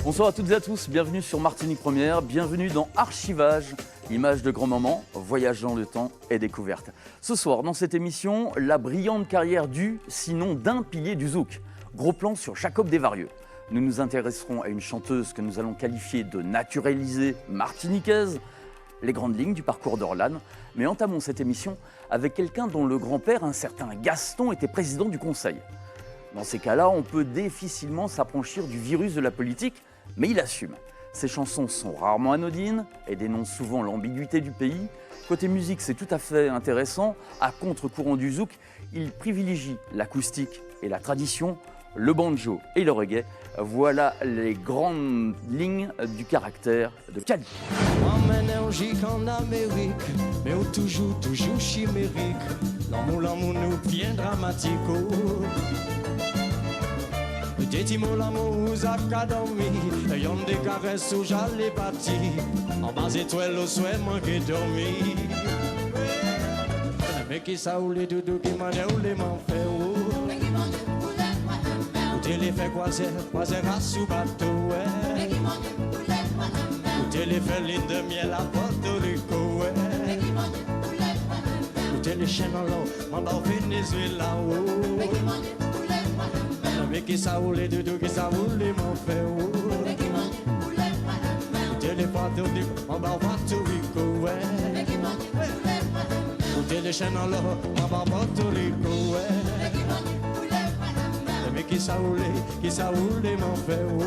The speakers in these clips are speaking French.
Bonsoir à toutes et à tous, bienvenue sur Martinique Première, bienvenue dans Archivage, images de grands moments, voyage dans le temps et découverte. Ce soir, dans cette émission, la brillante carrière du, sinon d'un pilier du zouk. Gros plan sur Jacob Desvarieux. Nous nous intéresserons à une chanteuse que nous allons qualifier de naturalisée martiniquaise, les grandes lignes du parcours d'Orlane. Mais entamons cette émission avec quelqu'un dont le grand-père, un certain Gaston, était président du Conseil. Dans ces cas-là, on peut difficilement s'affranchir du virus de la politique, mais il assume. Ses chansons sont rarement anodines et dénoncent souvent l'ambiguïté du pays. Côté musique, c'est tout à fait intéressant. À contre-courant du zouk, il privilégie l'acoustique et la tradition, le banjo et le reggae. Voilà les grandes lignes du caractère de Kali. En énergie qu'en Amérique, mais toujours chimérique. L'amour nous bien dramatique. Petit mot l'amour aux académies, y'en des caresses où j'allais bâtir. En bas étoile au souhait manqué dormir. Mais qui ça ou les doudous qui m'en est ou les m'en fait ou les fait croiser à sous bateau. Ou les fait ligne de miel à Porto Rico. Ou les chaînes en l'eau, en bas au Venezuela. Mais qui ça ou les doudous qui ça ou les m'en fait ou les Porto Rico, en bas au Porto Rico. Ou les chaînes en l'eau, en bas au Porto Rico. Mais qui ça ou les m'en fait ou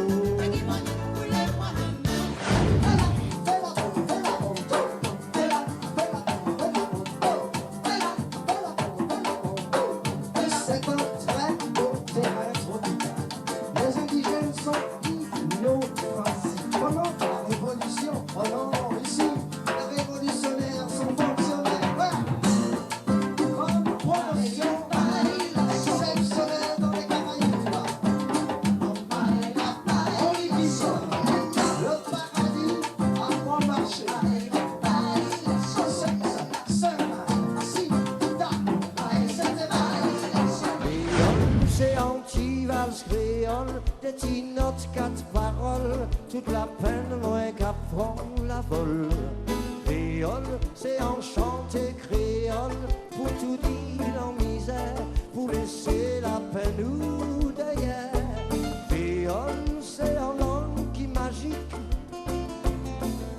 toute la peine, moi qu'apprend la vol. Créole, c'est enchanté créole, pour tout dire en misère, pour laisser la peine ou derrière. Créole, c'est en langue qui magique,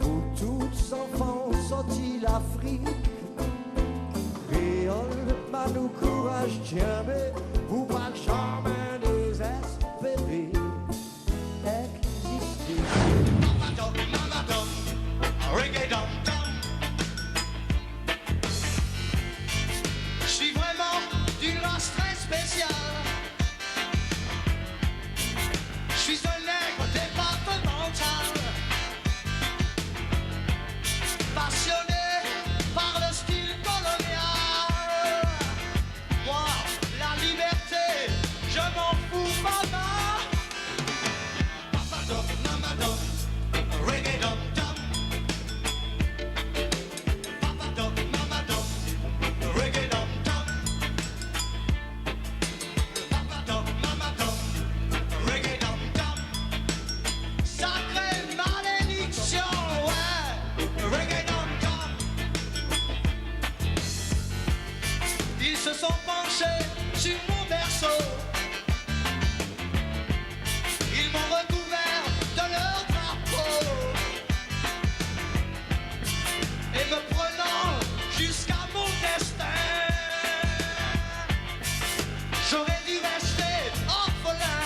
pour tous enfants sortis l'Afrique. Créole, bah nous courage, tiens, mais vous pas jamais désespérer. Je suis vraiment d'une race très spéciale. Je suis un nègre départemental, passionné par le style colonial. Moi, la liberté, je m'en fous pas mal. Sur mon berceau, ils m'ont recouvert de leur drapeau et me prenant jusqu'à mon destin, j'aurais dû rester orphelin.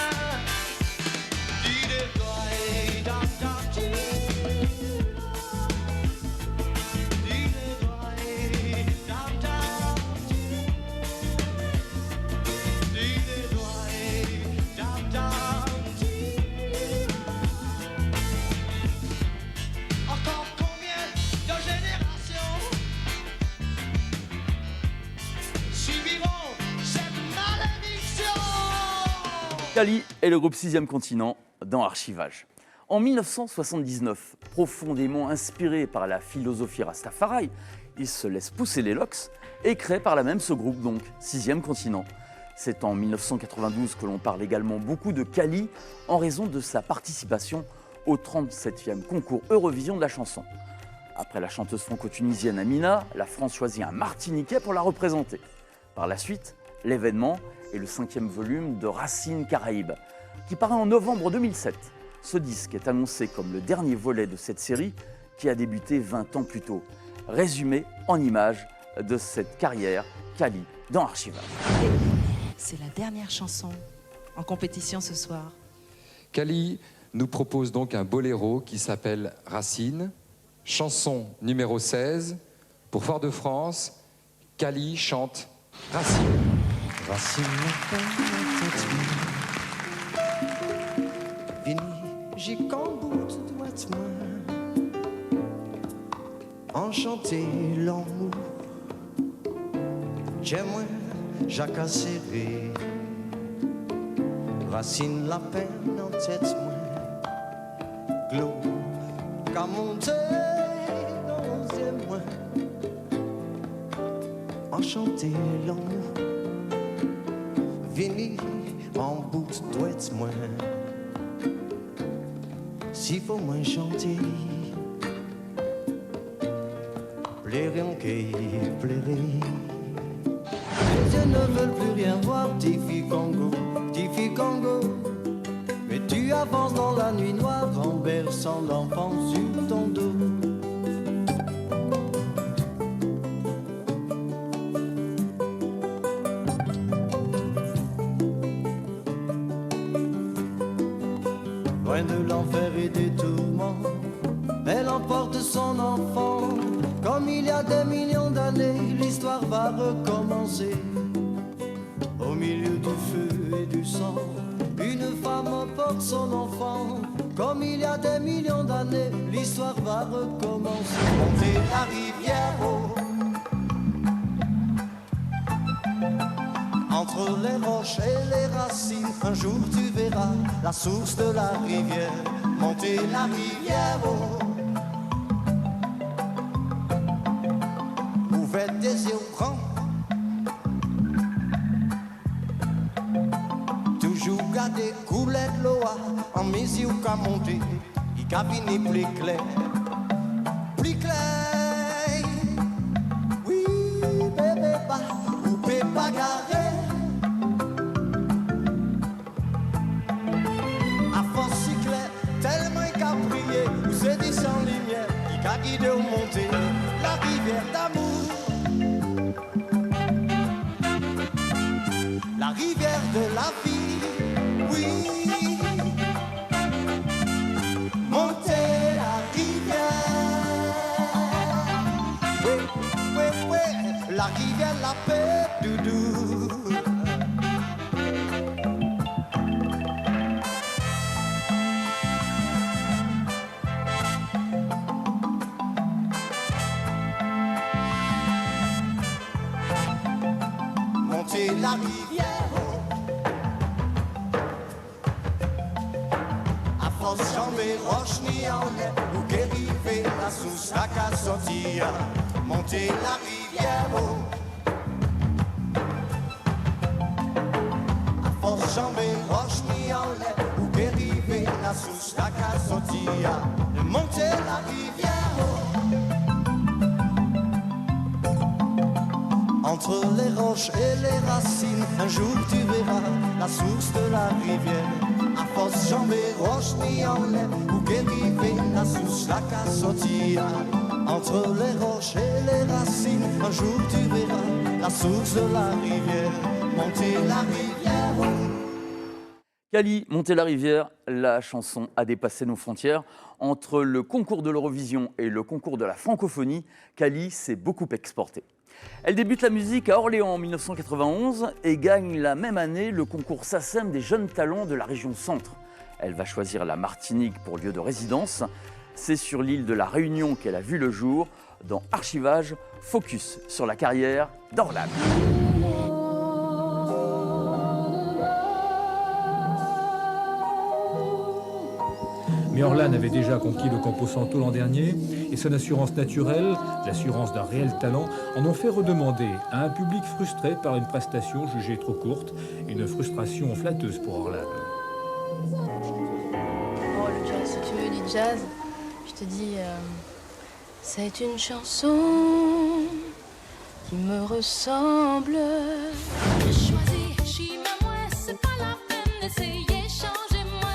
Kali et le groupe 6e Continent dans Archivage. En 1979, profondément inspiré par la philosophie Rastafari, il se laisse pousser les locks et crée par là même ce groupe, donc 6e Continent. C'est en 1992 que l'on parle également beaucoup de Kali en raison de sa participation au 37e concours Eurovision de la chanson. Après la chanteuse franco-tunisienne Amina, la France choisit un Martiniquais pour la représenter. Par la suite, l'événement est le 5e volume de Racine Caraïbes, qui paraît en novembre 2007. Ce disque est annoncé comme le dernier volet de cette série qui a débuté 20 ans plus tôt. Résumé en images de cette carrière, Kali dans Archivage. C'est la dernière chanson en compétition ce soir. Kali nous propose donc un boléro qui s'appelle Racine, chanson numéro 16. Pour Fort-de-France, Kali chante Racine. Racine, vini, j'ai qu'en bout de doigt enchanté l'amour. J'aime Jacques serré, Racine la peine en tête moi, Glo, qu'à monter dans moi, enchanté l'amour, vini en bout de doigt moi, s'il faut moins chanter. Plairer en quai, plairer. Les yeux ne veulent plus rien voir, Tiffy Congo, Tiffy Congo. Mais tu avances dans la nuit noire en berçant l'enfant sur ton dos. Loin de l'enfer et des tourments, elle emporte son enfant. Comme il y a des millions d'années, l'histoire va recommencer. Au milieu du feu et du sang, une femme emporte son enfant. Comme il y a des millions d'années, l'histoire va recommencer. Monter la rivière haut, entre les roches et les racines, un jour tu verras la source de la rivière. Monter la rivière haut. Faites des yeux grands, toujours garder couler de l'eau en mesure qu'à monter, il cabine plus clair, plus clair. Oui, bébé, ou bébé bagarrer. À force si clair, tellement qu'à prier, vous êtes sans lumière, il a guidé au monter la rivière d'amour. La rivière de la vie, oui. Montez la rivière, oui, oui, oui. La rivière, la paix, doudou. Montez la rivière. Jamais roche ni en l'air, ou qu'ériver la source à qu'à sortir, monter la rivière haut. À force jamais roche ni en l'air, ou qu'ériver la source à qu'à sortir, monter la rivière haut. Entre les roches et les racines, un jour tu verras la source de la rivière. À force jamais roche ni en l'air, ou qu'ériver la source la qu'à sortir. Entre les roches et les racines, un jour tu verras la source de la rivière. Monter la rivière. Kali, Monter la rivière, la chanson a dépassé nos frontières. Entre le concours de l'Eurovision et le concours de la francophonie, Kali s'est beaucoup exportée. Elle débute la musique à Orléans en 1991 et gagne la même année le concours SACEM des jeunes talents de la région Centre. Elle va choisir la Martinique pour lieu de résidence. C'est sur l'île de la Réunion qu'elle a vu le jour. Dans Archivage, focus sur la carrière d'Orlane. Mais Orlane avait déjà conquis le Campo Santo l'an dernier et son assurance naturelle, l'assurance d'un réel talent, en ont fait redemander à un public frustré par une prestation jugée trop courte, une frustration flatteuse pour Orlane. Oh, le jazz. si tu veux du jazz, je te dis c'est une chanson qui me ressemble. J'ai choisi, j'y mets moi, c'est pas la peine d'essayer, changer moi.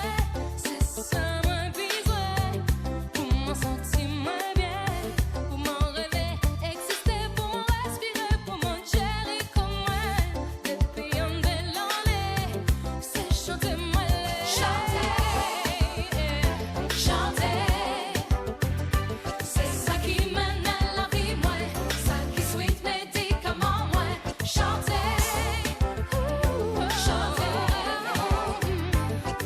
C'est ça mon besoin, pour m'en sentir moins bien, pour m'en rêver, exister, pour m'en respirer, pour m'en gérer comme moi. Depuis un bel année, c'est chanter moi. Chanter, chanter, c'est ça qui mène à la vie, moi. Ça qui sweet médicament, moi. Chanter, chanter,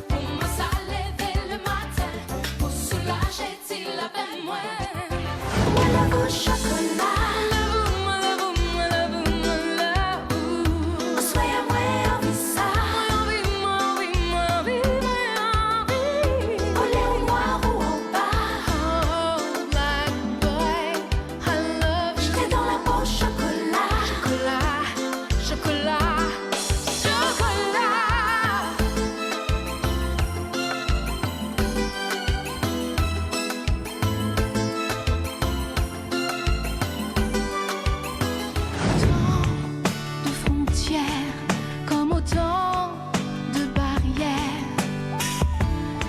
pour moi ça lever le matin, pour soulager si la peine, moi. Moi la au chocolat.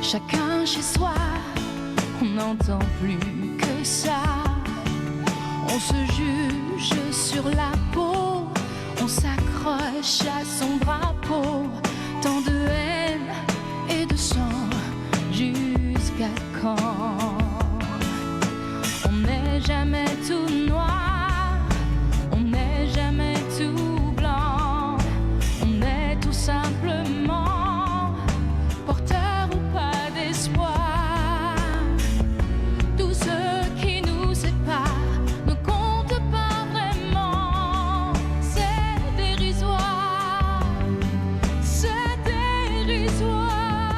Chacun chez soi, on n'entend plus que ça. On se juge sur la peau, on s'accroche à son drapeau. Tant de haine et de sang, jusqu'à quand? On n'est jamais tout noir, on n'est jamais tout blanc. On est tout simplement porteur ou pas d'espoir. Tout ce qui nous sépare ne compte pas vraiment. C'est dérisoire, c'est dérisoire.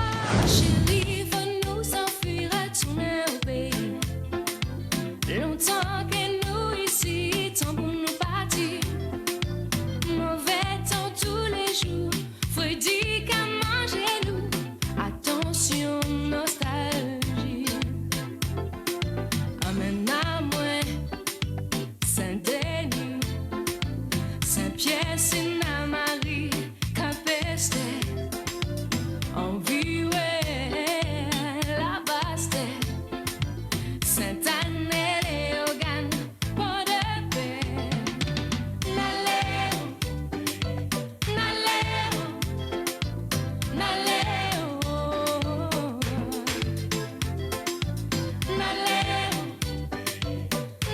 Chérie, veux nous enfuir, retourner au pays. Longtemps que nous ici, tant pour nous bâtir. Mauvais temps tous les jours, Freudi qu'à manger nous. Attention, nostalgie. Amène à moi, Saint-Denis, Saint-Pierre, Saint-Marie, Capeste, Envie, ouais, la Baste, Sainte-Anne, Léogane, Port de Paix. Naléo, Naléo, Naléo, Naléo,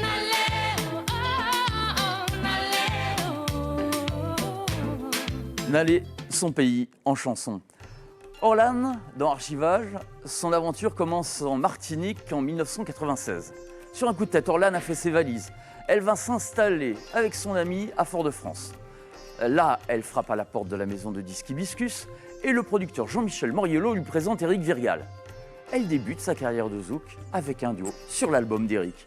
Naléo, oh, Naléo. Nalé, son pays en chanson. Orlane, dans Archivage, son aventure commence en Martinique en 1996. Sur un coup de tête, Orlane a fait ses valises. Elle va s'installer avec son ami à Fort-de-France. Là, elle frappe à la porte de la maison de disques Hibiscus et le producteur Jean-Michel Moriello lui présente Éric Virial. Elle débute sa carrière de zouk avec un duo sur l'album d'Éric.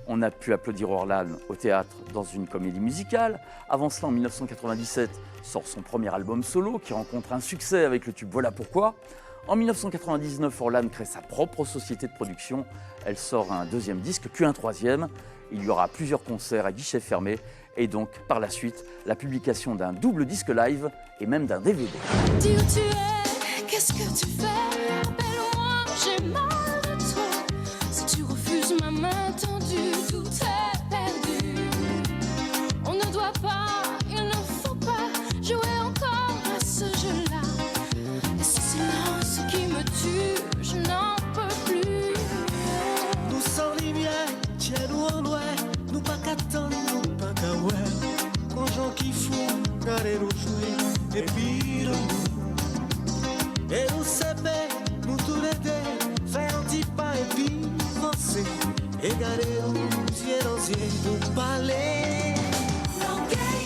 On a pu applaudir Orlane au théâtre dans une comédie musicale. Avant cela, en 1997, sort son premier album solo qui rencontre un succès avec le tube Voilà Pourquoi. En 1999, Orlane crée sa propre société de production. Elle sort un deuxième disque, puis un troisième. Il y aura plusieurs concerts à guichet fermé et donc, par la suite, la publication d'un double disque live et même d'un DVD. Dis où tu es, qu'est-ce que tu fais? Appelle-moi, j'ai mal de toi. Si tu refuses ma main tendue, tout est perdu. On ne doit pas, il ne faut pas jouer encore à ce jeu-là. Et ce silence qui me tue, je n'en peux plus. Nous sans lumière, tiens nous en loin. Nous pas qu'attendre, nous pas qu'à ouais. Quand gens qui font, regardez nous jouer. Et puis nous, et nous s'aimer, nous tous les deux, faire un petit pas et puis avancer. Et garder nous, yeux dans yeux, nous parler. L'orgueil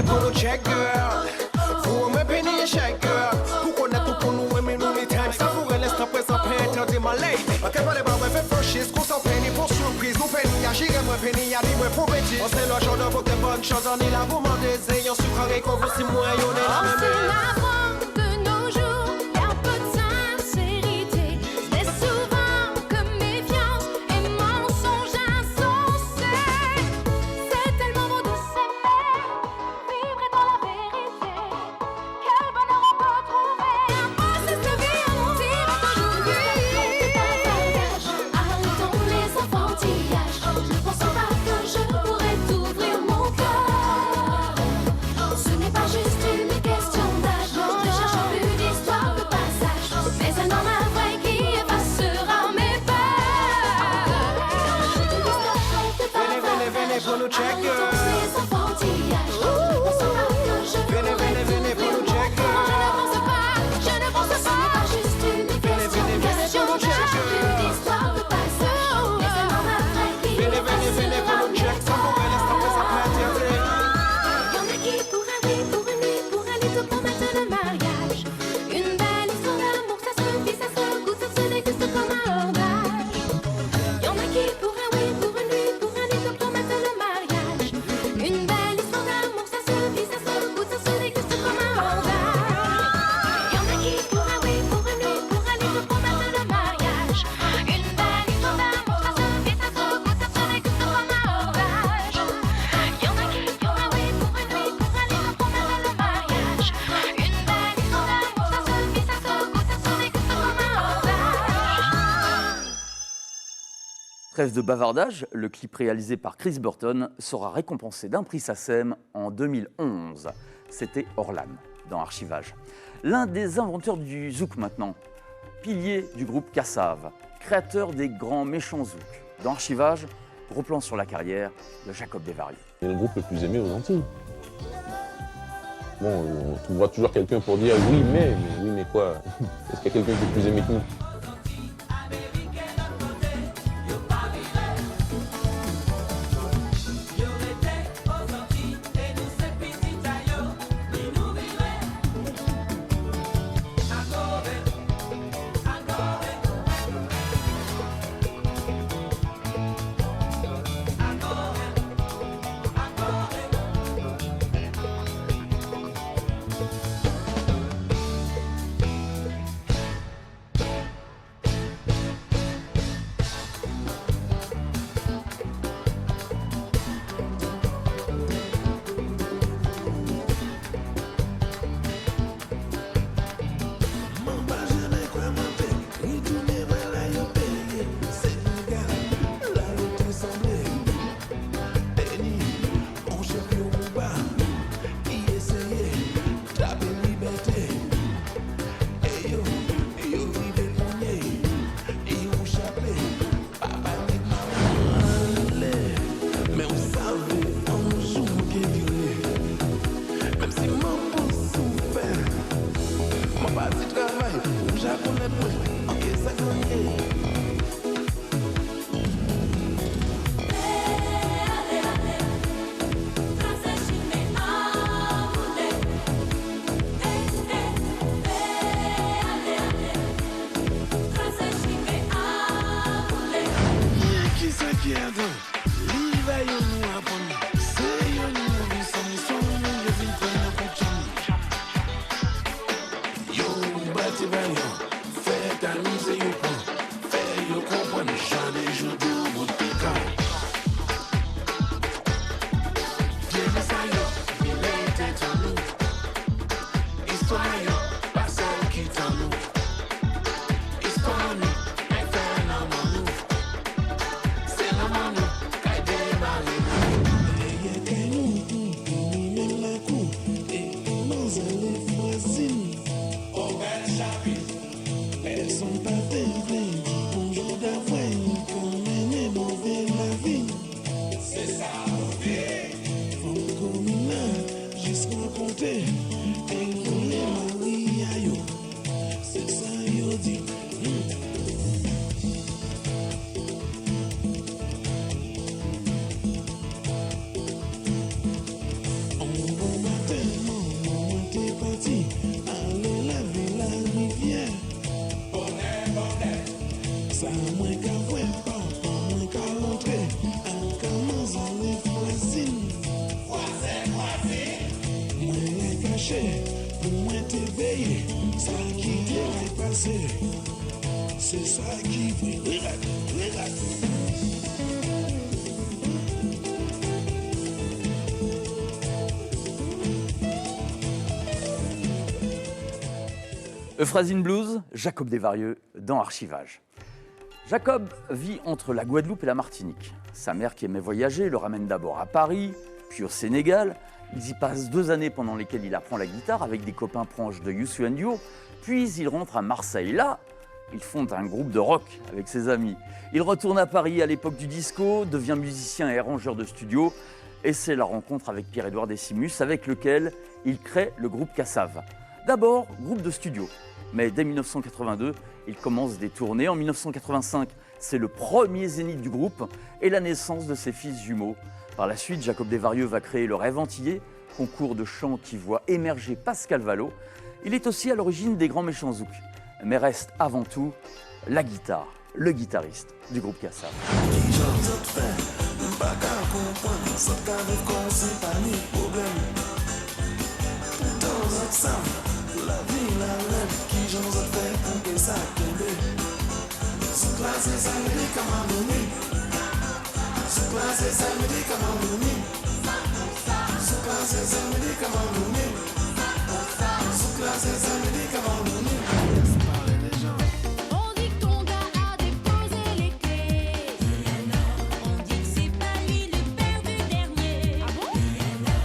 pour nous check girl. Pour me penny check girl. Pour connaître pour nous aimer nous les times. Ça pourrait laisser présent peintre de ma lady. Ok, pas les barres, fait franchise, qu'on s'en penny pour surprise. Nous penny, à j'irai moi penny, à dire pour petit. On sait le genre de votre bonne chose, on est là pour m'en désirer. On sucre et qu'on vous si moins, on est là même. C'est la forme de nos jours, y a peu de sincérité. C'est souvent que méfiance et mensonge insensé. C'est tellement beau de s'aimer, vibrer dans la vérité. Quel bonheur on peut trouver, un process de vie à mentir aujourd'hui. Arrêtons les enfantillages, je ne pense pas que je pourrais t'ouvrir mon cœur. Ce n'est pas juste une question d'âge, ne cherchons plus d'histoire de passage, mais un homme vrai qui effacera mes peurs. Je te dis stop, je te parle. Venez pour nous check girl. Les enfantillages, je ne pense pas que je pourrais Venez pour nous check non, girl. je ne pense pas, ce n'est pas juste une question d'âge, ne cherchons plus d'histoire de passage, mais un homme vrai qui Venez pour nous check, ça pourrait laisser présent peintre. Y'en a qui pour un oui, pour une nuit, pour aller te promettre le mariage. Une belle histoire d'amour, ça se vit, ça se goûte, ça se déguste comme un hors-d'âge. Y'en a qui pour un oui, pour une nuit, pour aller te promettre le mariage. Une belle histoire d'amour, ça se vit, ça se goûte, ça se déguste comme un hors-d'âge. Y'en a qui pour un oui, pour une nuit, pour aller te promettre le mariage. Une belle histoire d'amour, ça se vit, ça se goûte, ça se déguste comme un hors-d'âge. Y'en a qui pour un oui, pour une nuit, pour aller te promettre le mariage. Une belle histoire d'amour, ça se vit, ça se goûte, ça se déguste comme un hors-d'âge. Trêve de bavardage, le clip réalisé par Chris Burton sera récompensé d'un prix SACEM en 2011. C'était Orlan dans Archivage. L'un des inventeurs du zouk maintenant, pilier du groupe Kassav, créateur des grands méchants zouk. Dans Archivage, gros plan sur la carrière de Jacob Desvarieux. C'est le groupe le plus aimé aux Antilles. Bon, on trouvera toujours quelqu'un pour dire oui, mais quoi? Est-ce qu'il y a quelqu'un qui est plus aimé que nous? branché, pour moi t'éveiller, ça qui t'est passé, c'est ça qui brille. Regarde. Euphrasine Blues, Jacob Desvarieux dans Archivage. Jacob vit entre la Guadeloupe et la Martinique. Sa mère, qui aimait voyager, le ramène d'abord à Paris, puis au Sénégal. Ils y passent 2 années pendant lesquelles il apprend la guitare avec des copains proches de Youssou N'Dour. Puis il rentre à Marseille. Là, il fonde un groupe de rock avec ses amis. Il retourne à Paris à l'époque du disco, devient musicien et arrangeur de studio. Et c'est la rencontre avec Pierre-Édouard Décimus, avec lequel il crée le groupe Kassav. D'abord, groupe de studio. Mais dès 1982, il commence des tournées. En 1985, c'est le premier zénith du groupe et la naissance de ses fils jumeaux. Par la suite, Jacob Desvarieux va créer le Rêve Antillais, concours de chant qui voit émerger Pascal Vallot. Il est aussi à l'origine des Grands Méchants Zouk, mais reste avant tout la guitare, le guitariste du groupe Kassav. La vie, la lèvre, qui j'en ai fait pour que ça tombe. Sous classe, ça me dit comment donner. Sous classe, ça me dit comment donner. Sous classe, ça me dit comment donner. Sous classe, ça me dit comment donner. On dit que ton gars a déposé les clés. On dit que c'est pas lui le père du dernier. Ah bon?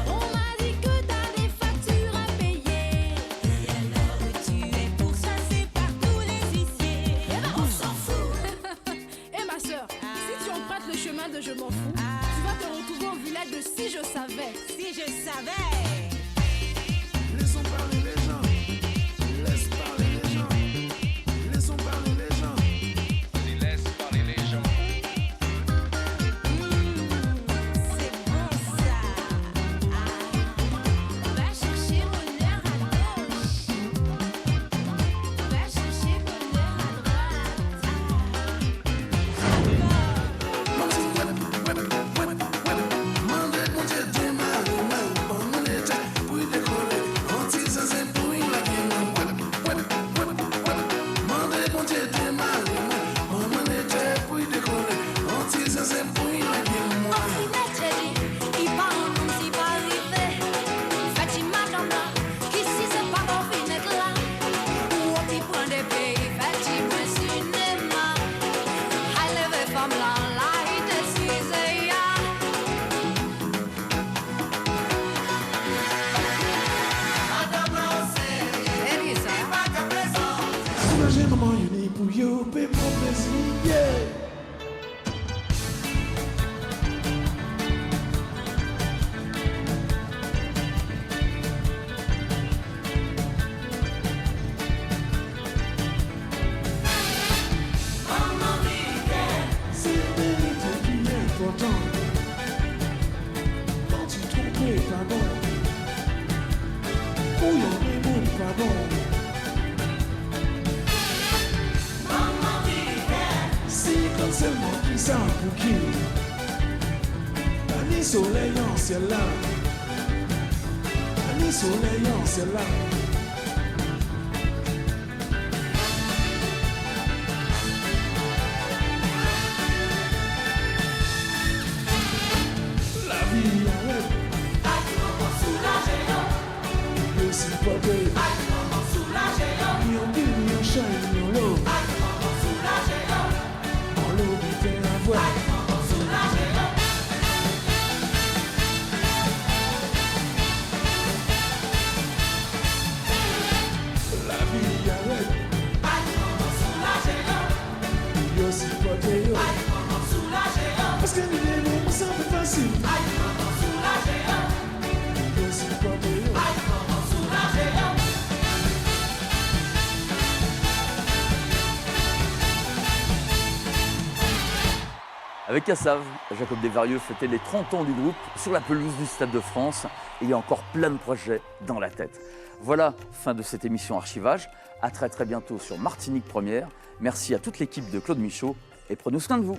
On m'a dit que t'as des factures à payer. Tu es pourchassé par tous les huissiers. Eh ben on s'en fout. Eh ma soeur, si tu empruntes le chemin de Je m'en fous, tu vas te retrouver au village de Si je savais. Si je savais. Laissons parler les gens. Laisse parler les gens. Laissons parler les gens. Laisse parler les gens. C'est bon ça. Va chercher bonheur à gauche. Va chercher bonheur à Soulager maman, uni pour you, paix mon plaisir, yeah. C'est la vérité qui est importante. Quand tu trompes, pas bon. Couillon des mots, pas bon. C'est comme seulement qui s'en pour qui. Ani soleil en ciel là. Ani soleil en ciel là. La vie arrête. Yo si pote. Yo bi yo shine yo low. En l'eau bité la voix. La vie arrête. Yo si pote yo. Parce que les mots sont plus faciles. Yo si pote yo. Avec Kassav, Jacob Desvarieux fêtait les 30 ans du groupe sur la pelouse du Stade de France et il y a encore plein de projets dans la tête. Voilà, fin de cette émission Archivage. À très bientôt sur Martinique Première. Merci à toute l'équipe de Claude Michaud et prenez soin de vous.